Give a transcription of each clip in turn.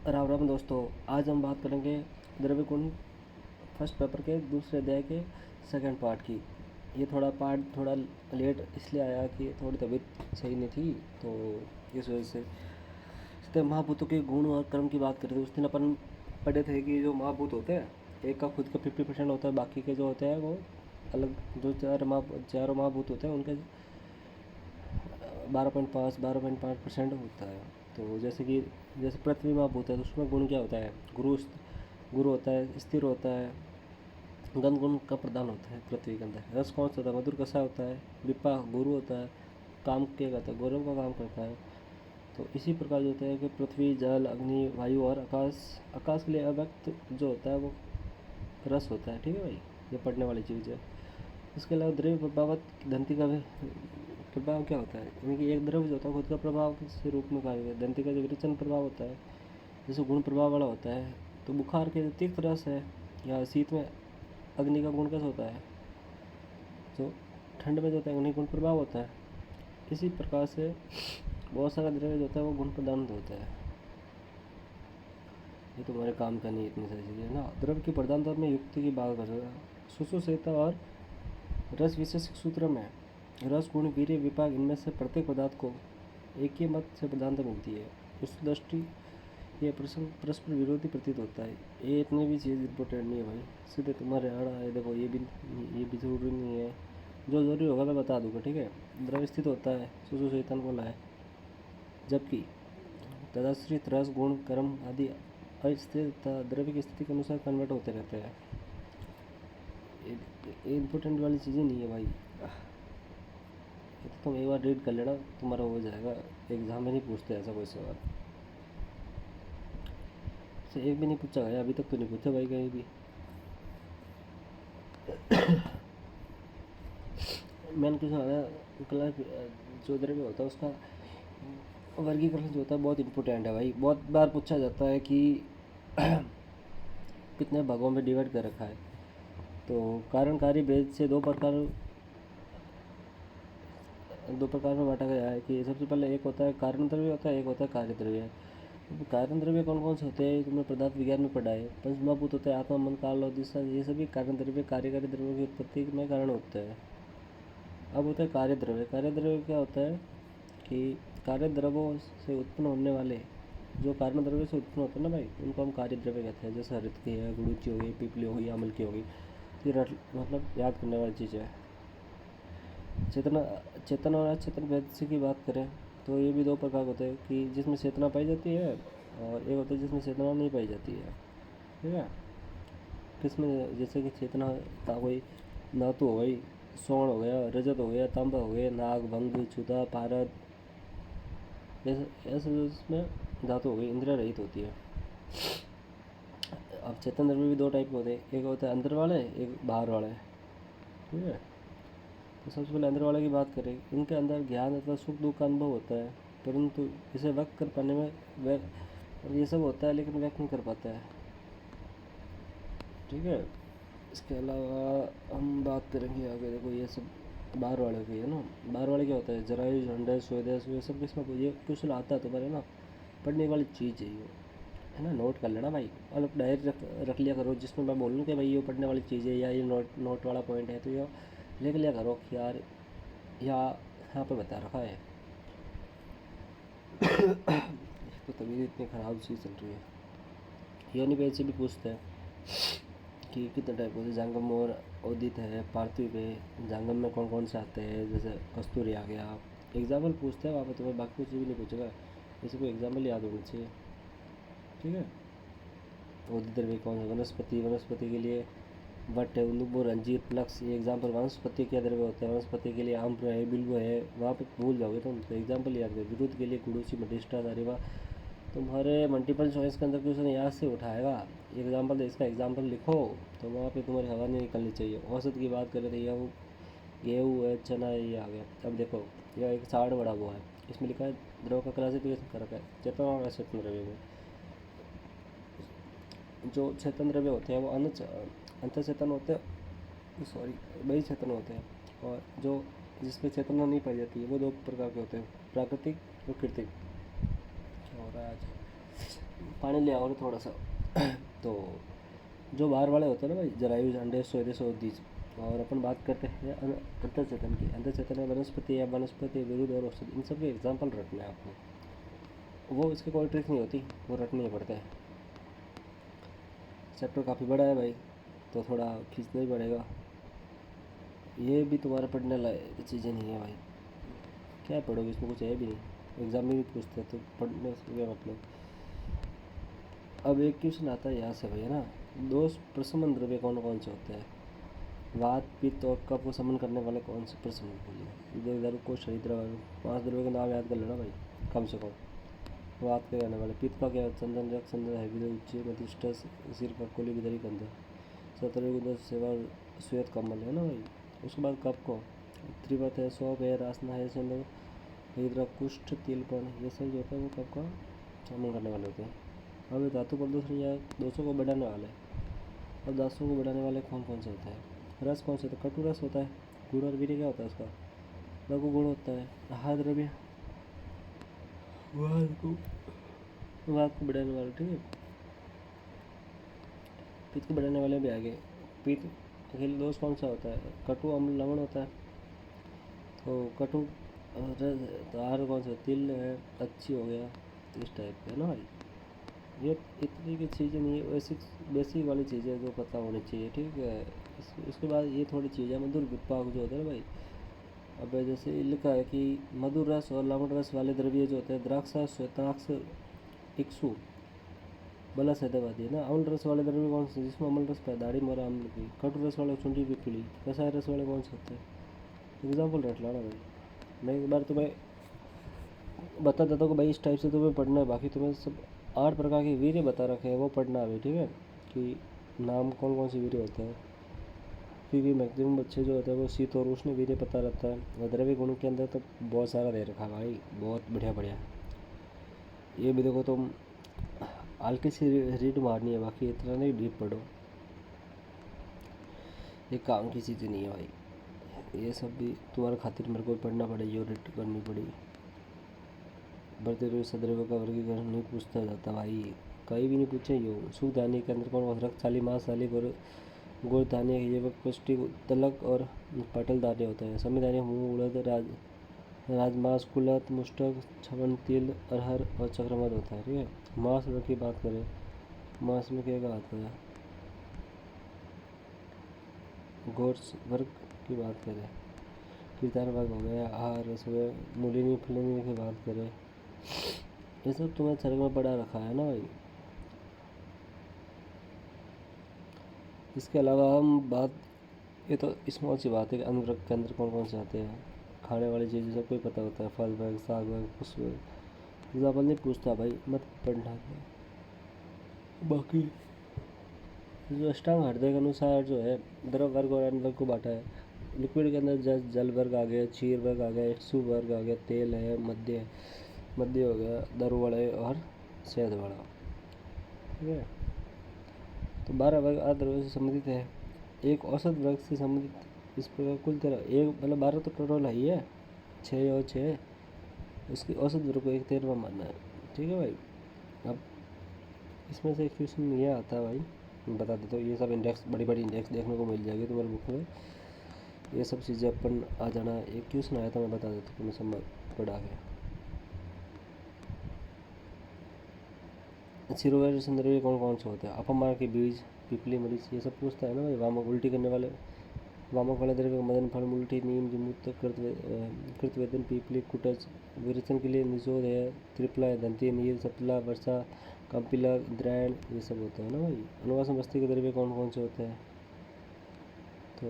राम राम दोस्तों। आज हम बात करेंगे द्रव्य गुण फर्स्ट पेपर के दूसरे अध्याय के सेकंड पार्ट की। ये थोड़ा लेट इसलिए आया कि थोड़ी तबीयत सही नहीं थी, तो इस वजह से तो महाभूतों के गुण और कर्म की बात करते थे। उस दिन अपन पढ़े थे कि जो महाभूत होते हैं, एक का खुद का 50% होता है, बाकी के जो होते हैं वो अलग। जो चारों महाभूत होते हैं उनके 12.5% होता है। तो जैसे पृथ्वी महाभूत है, तो उसमें गुण क्या होता है? गुरु होता है, स्थिर होता है, गंध गुण का प्रदान होता है पृथ्वी के अंदर। रस कौन सा होता है? मधुर कसा होता है। विपा गुरु होता है, काम क्या करता है? गौरव का काम करता है। तो इसी प्रकार जो होता है कि पृथ्वी, जल, अग्नि, वायु और आकाश। आकाश के लिए अव्यक्त जो होता है वो रस होता है। ठीक है भाई, ये पढ़ने वाली चीज़ है। इसके अलावा द्रव्य प्रभावत दंती का प्रभाव क्या होता है? यानी कि एक द्रव्य जो होता है खुद का प्रभाव के रूप में कार्य है। दंती का जो विरेचन प्रभाव होता है, जैसे गुण प्रभाव वाला होता है। तो बुखार के तीव्र रस है, या शीत में अग्नि का गुण कैसा होता है? जो ठंड में जो होता है अग्नि गुण प्रभाव होता है। इसी प्रकार से बहुत सारा द्रव्य जो होता है वो गुण प्रदान होता है। ये तो हमारे काम का नहीं, इतनी सारी चीज़ें है ना। द्रव्य की प्रधानता में युक्ति की बात कर रहा है। सुसुसेता और रस विशेष सूत्र में रस, गुण, वीर्य, विपाक, इनमें से प्रत्येक पदार्थ को एक ही मत से प्रधानता मिलती है। उस दृष्टि ये प्रश्न परस्पर विरोधी प्रतीत होता है। ये इतनी भी चीज़ इम्पोर्टेंट नहीं है भाई, सीधे तुम्हारे आड़ा है। देखो ये भी जरूरी नहीं है, जो जरूरी होगा मैं बता दूंगा। ठीक है। द्रव्य स्थित होता है, सुसुसेतन बोला है, जबकि तदाश्रित रस, गुण, कर्म आदि अस्थिर द्रव्य की स्थिति के अनुसार कन्वर्ट होते रहते हैं। ये इम्पोर्टेंट वाली चीज़ें नहीं है भाई। ये तो तुम एक बार रीड कर लेना, तुम्हारा हो जाएगा। एग्जाम में नहीं पूछते ऐसा कोई सवाल, से एक भी नहीं पूछा गया अभी तक, तो नहीं पूछा भाई कहीं भी। मैंने कुछ क्लास जो द्रव्य होता है उसका वर्गीकरण जो होता है बहुत इंपॉर्टेंट है भाई। बहुत बार पूछा जाता है कि कितने भागों में डिवाइड कर रखा है। तो कारणकारी भेद से दो प्रकार में बांटा गया है। कि सबसे पहले एक होता है कारण द्रव्य होता है, एक होता है कार्य द्रव्य। तो कारण द्रव्य कौन कौन से होते हैं? तुमने पदार्थ विज्ञान में पढ़ा है। पंचमहाभूत होते हैं, आत्मा, मन, काल और दिशा। ये सभी कारण द्रव्य कार्यकारी द्रव्यों की उत्पत्ति में कारण होते हैं। अब होता है कार्य द्रव्य। कार्य द्रव्य क्या होता है कि कार्य द्रव्यों से उत्पन्न होने वाले, जो कारण द्रव्य से उत्पन्न होते हैं ना भाई, उनको हम कार्य द्रव्य कहते हैं। जैसे हरित की है, गुड़ूची हो गई, पीपली हो गई, अमल की हो गई। ये मतलब याद करने वाली चीज़ है। चेतना चेतन और अचेतन भेद से की बात करें तो ये भी दो प्रकार होते हैं, कि जिसमें चेतना पाई जाती है और एक होता है जिसमें चेतना नहीं पाई जाती है। ठीक है। किसमें? जैसे कि चेतना का कोई धातु हो गई, स्वर्ण हो गया, रजत हो गया, तांबा हो गया, नाग, भंग, छुदा, पारद, ऐसे ऐसे इसमें धातु हो गई, इंद्रिया रहित होती है। अब चेतन द्रव्य भी दो टाइप के होते हैं, एक होता है अंदर वाले, एक बाहर वाले। ठीक है। तो सबसे पहले अंदर वाले की बात करें। इनके अंदर ज्ञान अथवा सुख दुख का अनुभव होता है, परंतु इसे व्यक्त कर पाने में और ये सब होता है लेकिन व्यक्त नहीं कर पाता है। ठीक है। इसके अलावा हम बात करेंगे आगे। देखो ये सब बाहर वाले की है ना। बाहर वाले क्या होता है? जरायु, झंडस, स्वदेश, ये सब किसमें? ये क्वेश्चन आता है तुम्हारे ना, पढ़ने वाली चीज़ है ये, है ना। नोट कर लेना भाई, और डायरी रख लिया करो, जिसमें मैं बोलूँ कि भाई ये पढ़ने वाली चीज़ है या ये नोट वाला पॉइंट है, तो ये लिख लिया करो कि यार यहाँ पे बता रखा है। तो तबीयत इतनी ख़राब सी चल रही है। योनि भेद से भी पूछते हैं कि कितने टाइप होते हैं। जांगम और उदित है, पार्थिव है। जांगम में कौन कौन से आते हैं? जैसे कस्तूरी आ गया। एग्जाम्पल पूछते हैं वहाँ पे तुम्हें, बाकी कुछ भी नहीं पूछेगा। जैसे कोई एग्जाम्पल याद होना चाहिए। ठीक है। उदित द्रव्य कौन है? वनस्पति के लिए वट है, उन्दुबो, रंजीर, प्लक्स, ये एग्जाम्पल। वनस्पति क्या द्रव्य होता है? वनस्पति के लिए आम्र है, बिल्व है, वहाँ पे भूल जाओगे तुम, तो एग्जाम्पल याद करो। विरुद्ध के लिए गुडूसी, मटिष्ठा, दारिवा। तुम्हारे मल्टीपल चॉइस के अंदर क्वेश्चन यहाँ से उठाएगा, एग्जाम्पल दे, इसका एग्जाम्पल लिखो, तो वहाँ पे तुम्हारी हवा नहीं निकलनी चाहिए। औसत की बात करें तो यह गेहूँ है, चना है, ये आ गया। अब देखो, यह एक चार्ट बड़ा हुआ है, इसमें लिखा है द्रव का क्लासिफिकेशन कर रखा है चेतन और अचेतन द्रव्य में। जो चेतन द्रव्य होते हैं वो अंतचेतन होते हैं, सॉरी, वही चेतन होते हैं। और जो जिसमें चेतना नहीं पाई जाती है वो दो प्रकार के होते हैं, प्राकृतिक और कृत्रिम। क्या हो रहा है आज? पानी ले आओ थोड़ा सा। तो जो बाहर वाले होते हैं ना भाई, जरायु, अंडे, स्वेदेश, उद्दीज, और अपन बात करते हैं अंतर चेतन की। अंतर चेतन है वनस्पति या वनस्पति विरुद्ध और औषधि, इन सब के एग्जाम्पल रखना है आपको। वो इसकी कोई ट्रिक नहीं होती, वो रटने ही पड़ते हैं। चैप्टर काफ़ी बड़ा है भाई, तो थोड़ा खींचना ही पड़ेगा। ये भी तुम्हारे पढ़ने लायक चीज़ें नहीं है भाई, क्या पढ़ोगे, इसमें कुछ है भी नहीं, एग्ज़ाम में भी पूछते हैं, तो पढ़ने से क्या मतलब। अब एक क्वेश्चन आता है यहाँ से भाई, है ना, दोष प्रशमन द्रव्य कौन कौन से होते हैं। वात, पित्त और कफ को समन करने वाले कौन से प्रशमन बोलिए। द्रव्य को शरीर द्रव्य, 5 द्रव्यों के नाम याद कर लेना भाई कम से कम। वात के रहने वाले, पित्त का क्या, चंदन, रक्त, चंदन, हैविद, उच्च, मतिष्ठ, सिर का कोली, विदरी, कंध, सतर्ग, सेवा, श्वेत कमल, है ना भाई। उसके बाद कफ को त्रिवत है, सौंफ है, रासना है, चंदन, हृदय, कुष्ठ, तिलपन, ये सब जो होता है वो कफ का समन करने वाले होते हैं। अब धातु प्रदूषण या दोषों को बढ़ाने वाले, अब दासों को बढ़ाने वाले कौन कौन से होते हैं। रस कौन से होता है, कटु रस होता है। गुड़ और वीर्य क्या होता है उसका, लघु गुण होता है। आहार द्रव्य वात को बढ़ाने वाले, ठीक है। पित्त को बढ़ाने वाले भी आगे। पित्त अकेले दोष कौन सा होता है, कटु, अम्ल, लवण होता है। तो कटु तो आहार कौन सा, तिल है, अच्छी हो गया, इस टाइप का, है ना भाई। ये इतनी की चीज़ें नहीं है, बेसिक वाली चीज़ें जो पता होनी चाहिए, ठीक है। इसके बाद ये थोड़ी चीज़ें मधुर विपाक जो होता है ना भाई। अब जैसे लिखा है कि मधुर रस और लवण रस वाले द्रव्य जो होते हैं, द्राक्षा, श्वेताक्ष, इक्सु, बला, सैदवादी, है ना। अम्ल रस वाले द्रव्य कौन से, जिसमें अम्ल रस पैदा, दाढ़ी, मोरा, अम्ल की। कटु रस वाले चुंडी, पिपली। कसाय रस वाले कौन से होते हैं, एग्जाम्पल रट लाना भाई। मैं एक बार तुम्हें बता देता हूँ कि भाई इस टाइप से तुम्हें पढ़ना है। बाकी तुम्हें सब 8 प्रकार के वीर्य बता रखे हैं, वो पढ़ना है, ठीक है, कि नाम कौन कौन से वीर्य होते हैं। क्योंकि मैक्सिमम बच्चे जो होते हैं वो शीत और उष्ण वीर्य पता रहता है, और द्रव्य गुण के अंदर तो बहुत सारा दे रखा है भाई, बहुत बढ़िया बढ़िया। ये भी देखो तुम, हल्की सी रीड मारनी है, बाकी इतना नहीं डीप पढ़ो, ये काम की चीज़ें नहीं है भाई। ये सब भी तुम्हारे खातिर मेरे को पढ़ना पड़ेगी और रीड करनी पड़ेगी। बढ़ते हुए सद्रव्य का वर्गीकरण नहीं पूछता जाता भाई, कहीं भी नहीं पूछे। यो सुख धान्य के अंदर कौन, रक्तशाली, मांसशाली, गुड़ धान्य, ये पुष्टि, तलक और पटल धान्य होता है। समी धान्य मूंग, उड़द, राजमास, कुलथ, मुष्टक, छवन, तिल, अरहर और चक्रमद होता है, ठीक है। मांस की बात करें, मांस में क्या आता है, गोट्स वर्ग की बात करें, कीर्तन वर्ग हो गया, आहार रस हो गया, मूलिनी फलिनी की बात करें, ये सब तुम्हें सर्ग में पढ़ा रखा है ना भाई। इसके अलावा हम बात, ये तो स्मॉल सी बात है कि अन्न वर्ग के अंदर कौन कौन से आते हैं। खाने वाली चीज़ें सबको ही पता होता है, फल वर्ग, साग वर्ग, पुष्प वर्ग। एग्जाम्पल नहीं पूछता भाई, मत पढ़ना। बाकी जो अष्टांग हृदय के अनुसार जो है द्रव वर्ग और अन्न वर्ग को बांटा है। लिक्विड के अंदर जल वर्ग आ गया, क्षीर वर्ग आ गया, एक्सु वर्ग आ गया, तेल है, मध्य हो गया, दरवड़ है और शहद वाला, ठीक है। तो 12 वर्ग अद्रव्य से संबंधित है, एक औसत वर्ग से संबंधित। इस प्रकार कुल 13, एक मतलब 12 तो टोटल है ही है, 6 और 6, इसकी औसत वर्ग को एक 13वां मानना है, ठीक है भाई। अब इसमें से एक क्वेश्चन ये आता है भाई, मैं बता देता हूँ। ये सब इंडेक्स, बड़ी बड़ी इंडेक्स देखने को मिल जाएगी तुम्हारी बुक में, ये सब चीज़ें अपन आ जाना। एक क्वेश्चन आया था, मैं बता देता हूँ, तुम्हें सब पढ़ा के। सिरोवेर संदर्भ कौन कौन से होते हैं, अपमार के बीज, पिपली, मरीच, ये सब पूछता है ना भाई। वामक, उल्टी करने वाले, वामक वाले द्रव्य, मदन फल, उल्टी, नीम, जिमूत्र, कृतवेदन, पीपली, कुटज। विरेचन के लिए निषोध है, त्रिपला है, दंती, नीर, सतला, वर्षा, कंपिला, द्रैण, ये सब होता है ना भाई। अनुवासन बस्ती के द्रव्य कौन कौन से होते हैं। तो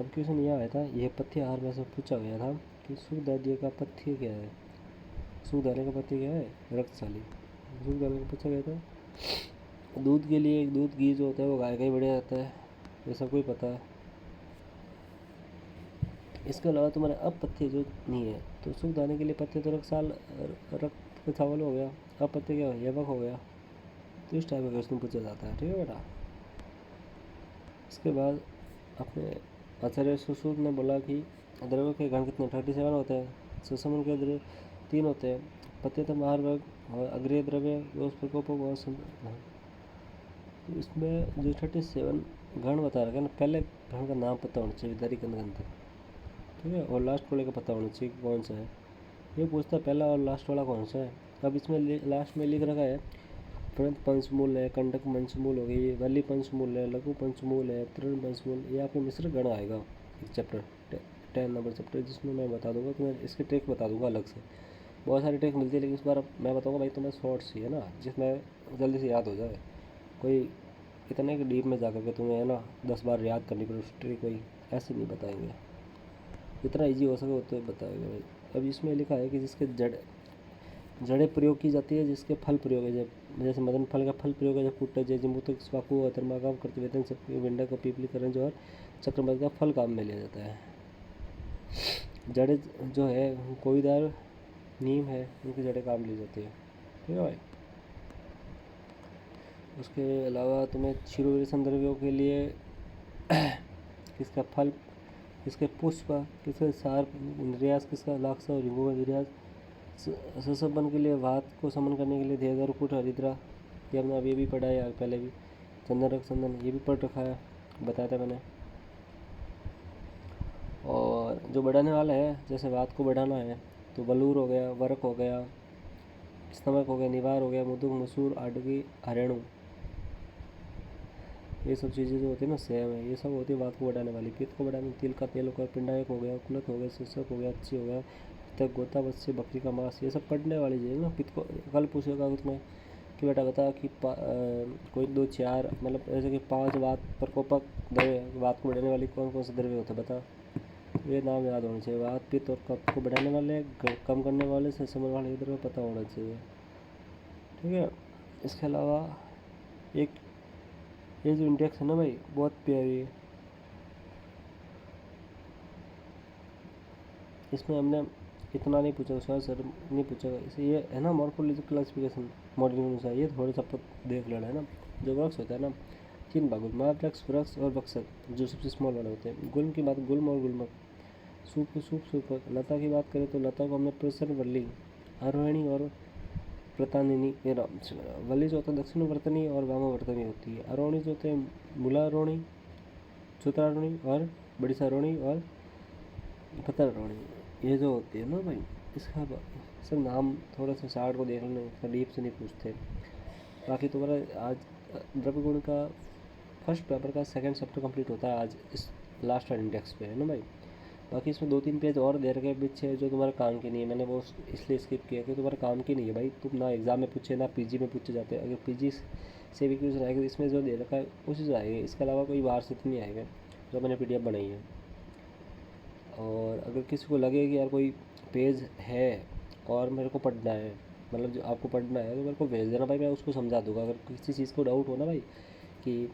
अब क्वेश्चन यह आया था, यह पथ्य आहार में से पूछा गया था कि सुख दादिया का पथ्य क्या है। सुख दाने का पथ्य क्या है, रक्तशाली। सुख दाने का पूछा गया था। दूध के लिए एक दूध घी जो होता है वो गाय का ही बढ़िया जाता है, ये सबको ही पता है। इसके अलावा तुम्हारे अपत्य जो नहीं है, तो सुख दाने के लिए पत्ते तो रक्त चावल हो गया, अपत्य क्या हो, यवक हो गया। तो इस टाइप का क्वेश्चन पूछा जाता है, ठीक है बेटा। इसके बाद अपने आचार्य सुश्रुत ने बोला कि द्रव्य के गण कितने, 37 होते हैं। सुषमन के द्रव्य 3 होते हैं। पत्यत महार्वर्ग और अग्रिय द्रव्य दोष प्रकोपों और इसमें जो 37 गण बता रखा है ना, पहले गण का नाम पता होना चाहिए विदारी गण तक, ठीक है, और लास्ट वाले का पता होना चाहिए कि कौन सा है। ये पूछता है पहला और लास्ट वाला कौन सा है। अब इसमें लास्ट में लिख रखा है प्रंत पंचमूल है, कंडक पंचमूल हो गई, वली पंचमूल है, लघु पंचमूल है, तृण पंचमूल, ये आपको मिश्र गण आएगा एक चैप्टर 10 नंबर चैप्टर, जिसमें मैं बता दूंगा तुम्हें इसके ट्रिक बता दूंगा अलग से। बहुत सारी ट्रिक मिलती है लेकिन इस बार अब मैं बताऊंगा भाई तुम्हें शॉर्ट्स ही है ना, जिसमें जल्दी से याद हो जाए। कोई इतने डीप में जाकर के तुम्हें है ना 10 बार याद करनी पड़े उस ट्रिक, कोई ऐसे नहीं बताएंगे, जितना ईजी हो सके उतना बताएंगे भाई। अब इसमें लिखा है कि जिसके जड़ें प्रयोग की जाती है, जिसके फल प्रयोग है, जैसे मदन फल का फल प्रयोग है, जब कुट्ट जय जम्बूतक स्वाकु अतर्मागाम करते वेतन सबके विंडा का पीपली करण और चक्रमद का फल काम में लिया जाता है। जड़ें जो है कोईदार नीम है, उनकी जड़ें काम ली जाती है, ठीक है भाई। उसके अलावा तुम्हें क्षीरोदरी संदर्भियों के लिए किसका फल, किसके पुष्प, किसके सार निर्यास, किसका लाक्सा और रिंगो का निर्यास, ससबन के लिए वात को समन करने के लिए देहदार कुट हरिद्रा, ये हमने अभी भी पढ़ा है यार पहले भी। चंदन रख चंदन ये भी पढ़ रखा है, बताया था मैंने। और जो बढ़ाने वाला है, जैसे वात को बढ़ाना है तो बलूर हो गया, वर्क हो गया, स्तमक हो गया, निवार हो गया, मुदुक, मसूर, आडगी, हरेणु, ये सब चीज़ें जो होती है ना सेम है, ये सब होती है वात को बढ़ाने वाली। पित्त को बढ़ाने तिल का तेल हो गया, पिंडायक हो गया, कुलत हो गया, शीर्षक हो गया, अच्छी हो गया, तक गोता बच्चे, बकरी का मांस, ये सब पढ़ने वाली चीज़ ना। पित्त को कल पूछेगा उसमें कि बेटा बता कि कोई 2 4 मतलब ऐसे कि 5 वात प्रकोपक द्रव्य, वात को बढ़ाने वाली कौन कौन से द्रव्य होते हैं बता, ये नाम याद होना चाहिए। वात पित्त और कफ को बढ़ाने वाले, कम करने वाले, से समझ वाले द्रव्य पता होना चाहिए, ठीक है। इसके अलावा एक ये जो इंडेक्स है ना भाई बहुत प्यारी है, इसमें हमने इतना नहीं पूछा, शायद सर नहीं पूछेगा इसे, ये है ना मॉर्फोलॉजिकल क्लासिफिकेशन मॉडल के अनुसार, ये थोड़ा सा देख लेना है ना। जो वृक्ष होता है ना 3 भाग, महावृक्ष, वृक्ष और बक्सर, जो सबसे स्मॉल वाले होते हैं। गुल्म की बात गुल्म और गुल्मक, सूप। लता की बात करें तो लता को हमने प्रसर वल्ली, आरोहिणी और प्रतानिनी, वल्ली जो होता है दक्षिण वर्तनी और वामावर्तनी होती है। आरोहिणी जो होते हैं मूलारोहिणी, चौथारोहिणी और बड़ी सारोहिणी और पतरोहिणी, ये जो होती है ना भाई, इसका सब नाम थोड़ा सा शार्ट को देख लेना, डीप से नहीं पूछते। बाकी तुम्हारा आज द्रव्य गुण का फर्स्ट पेपर का 2nd चैप्टर कंप्लीट होता है आज इस लास्ट वाले इंडेक्स पे, है ना भाई। बाकी इसमें 2-3 पेज और दे रखे पीछे जो तुम्हारे काम की नहीं है, मैंने वो इसलिए स्किप किया कि तुम्हारे काम की नहीं है भाई। तुम ना एग्ज़ाम में पूछे ना पीजी में पूछे जाते हैं, अगर पीजी से भी क्वेश्चन आएगा इसमें जो दे रखा है उसी से आएगा, इसके अलावा कोई बाहर से तो नहीं आएगा जो मैंने PDF बनाई है। और अगर किसी को लगे कि यार कोई पेज है और मेरे को पढ़ना है, मतलब जो आपको पढ़ना है तो मेरे को भेज देना भाई, मैं उसको समझा दूंगा। अगर किसी चीज़ को डाउट हो ना भाई कि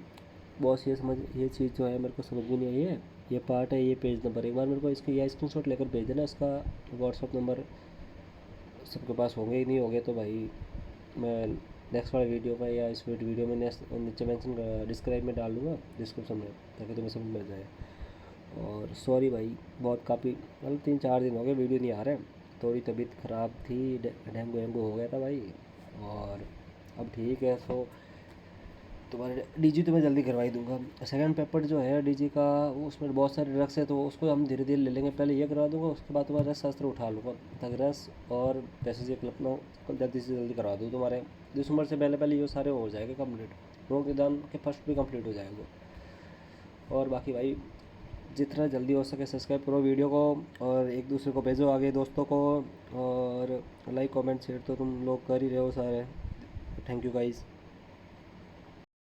बॉस ये चीज़ जो है मेरे को समझ में नहीं आई है, ये पार्ट है, ये पेज नंबर, एक बार मेरे को इसका या स्क्रीनशॉट लेकर भेज देना। इसका व्हाट्सअप नंबर सबके पास होंगे ही, नहीं होंगे तो भाई मैं नेक्स्ट वाले वीडियो में या इस वीडियो में नीचे मेंशन डिस्क्राइब में डाल दूँगा, डिस्क्रिप्शन में, ताकि तुम्हें समझ में जाए। और सॉरी भाई बहुत काफ़ी मतलब 3-4 दिन हो गए वीडियो नहीं आ रहे, थोड़ी तबीयत ख़राब थी, डेंगू हो गया था भाई, और अब ठीक है। सो तुम्हारे DG तो मैं जल्दी करवा ही दूंगा। 2nd पेपर जो है DG का उसमें बहुत सारे ड्रग्स है, तो उसको हम धीरे धीरे ले लेंगे, पहले ये करवा दूंगा, उसके बाद तुम्हारा रस शास्त्र उठा लूँगा ताकि रस और पैसेज कल्पना जल्दी से जल्दी करवा दूँ तुम्हारे दिसंबर से पहले ये सारे हो जाएंगे कम्प्लीट, रोग निदान के फर्स्ट भी कम्प्लीट हो जाएगा। और बाकी भाई जितना जल्दी हो सके सब्सक्राइब करो वीडियो को और एक दूसरे को भेजो आगे दोस्तों को, और लाइक कमेंट शेयर तो तुम लोग कर ही रहे हो सारे। Thank you guys.